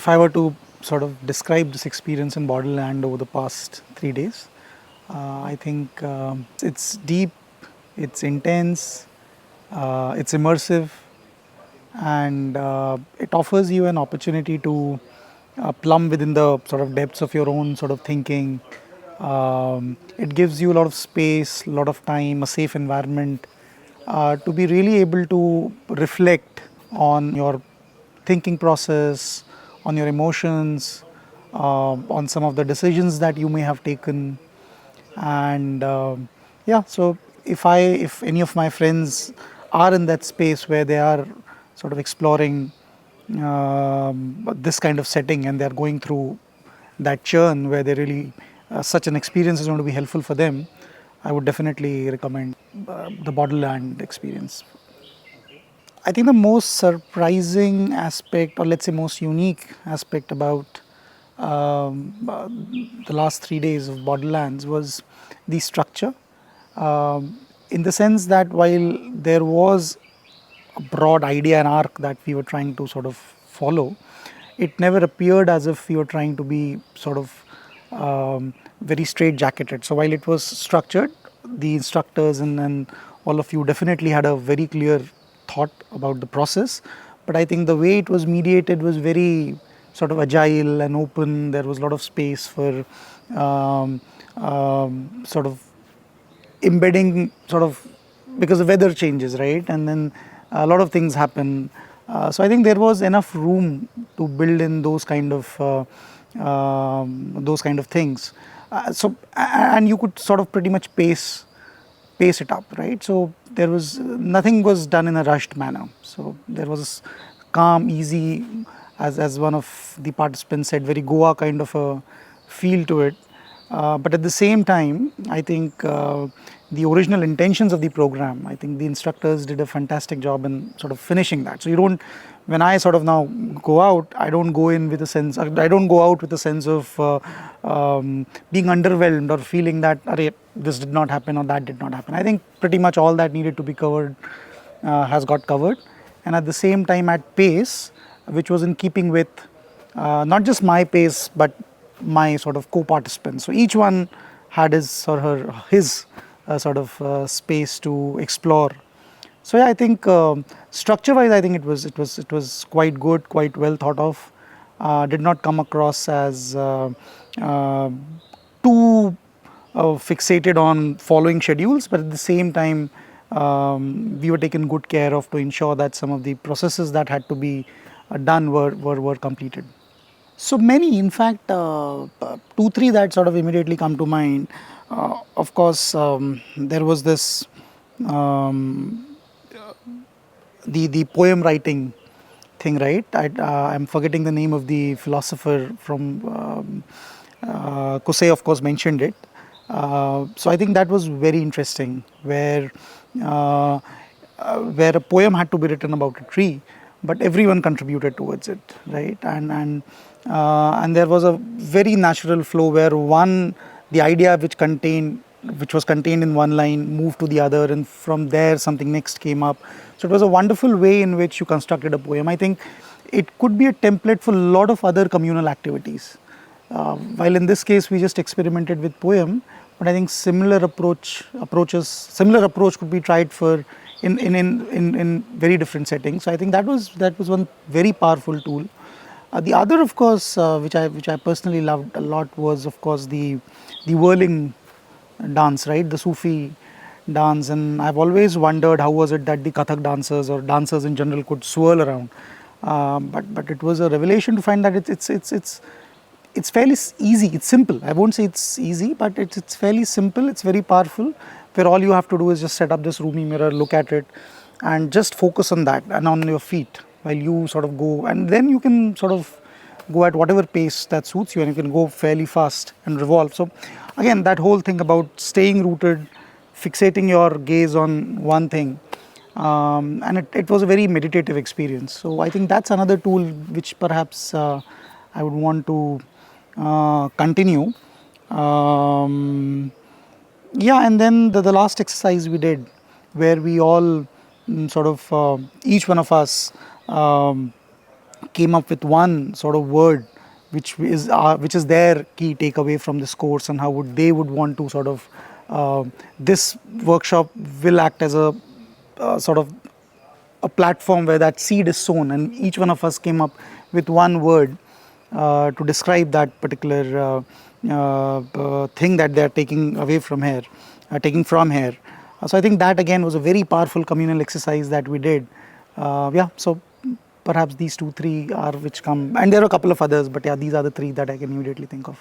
if I were to sort of describe this experience in Borderland over the past 3 days, I think it's deep, it's intense, it's immersive, and it offers you an opportunity to plumb within the sort of depths of your own sort of thinking. It gives you a lot of space, a lot of time, a safe environment to be really able to reflect on your thinking process, on your emotions, on some of the decisions that you may have taken. And yeah, so if any of my friends are in that space where they are sort of exploring this kind of setting and they're going through that churn where they really such an experience is going to be helpful for them, I would definitely recommend the Borderland experience. I think the most surprising aspect, or let's say most unique aspect about the last 3 days of Borderlands was the structure. In the sense that while there was a broad idea and arc that we were trying to sort of follow, it never appeared as if we were trying to be sort of very straight jacketed. So while it was structured, the instructors and all of you definitely had a very clear thought about the process. But I think the way it was mediated was very sort of agile and open. There was a lot of space for sort of embedding, sort of, because the weather changes, right? And then a lot of things happen. So I think there was enough room to build in those kind of things. And you could sort of pretty much pace it up, right? So there was nothing was done in a rushed manner. So there was calm, easy, as one of the participants said, very Goa kind of a feel to it. But at the same time, I think the original intentions of the program, I think the instructors did a fantastic job in sort of finishing that. So you don't, when I sort of now go out, I don't go in with a sense, I don't go out with a sense of being underwhelmed or feeling that this did not happen or that did not happen. I think pretty much all that needed to be covered has got covered. And at the same time at pace, which was in keeping with not just my pace, but my sort of co-participants. So each one had his or his sort of space to explore. So yeah, I think structure-wise, I think it was quite good, quite well thought of. Did not come across as too fixated on following schedules, but at the same time, we were taken good care of to ensure that some of the processes that had to be done were completed. So many, in fact, 2, 3 that sort of immediately come to mind. Of course, there was this the poem writing thing, right? I'm forgetting the name of the philosopher from Kusei, of course, mentioned it. So I think that was very interesting, where a poem had to be written about a tree, but everyone contributed towards it, right? And there was a very natural flow where the idea which was contained in one line moved to the other, and from there something next came up. So it was a wonderful way in which you constructed a poem. I think it could be a template for a lot of other communal activities. While in this case we just experimented with poem, but I think similar approach could be tried for in very different settings. So I think that was one very powerful tool. The other, of course, which I personally loved a lot, was of course the whirling dance, right? The Sufi dance, and I've always wondered how was it that the Kathak dancers or dancers in general could swirl around. But it was a revelation to find that it's fairly easy. It's simple. I won't say it's easy, but it's fairly simple. It's very powerful. Where all you have to do is just set up this roomy mirror, look at it, and just focus on that and on your feet while you sort of go, and then you can sort of go at whatever pace that suits you, and you can go fairly fast and revolve. So again, that whole thing about staying rooted, fixating your gaze on one thing, and it was a very meditative experience. So I think that's another tool which perhaps I would want to continue. Yeah, and then the last exercise we did, where we all sort of each one of us came up with one sort of word which is their key takeaway from this course, and how would they would want to sort of this workshop will act as a sort of a platform where that seed is sown, and each one of us came up with one word to describe that particular thing that they are taking away from here, taking from here. So I think that again was a very powerful communal exercise that we did. Yeah, so perhaps these two, three are which come, and there are a couple of others, but yeah, these are the three that I can immediately think of.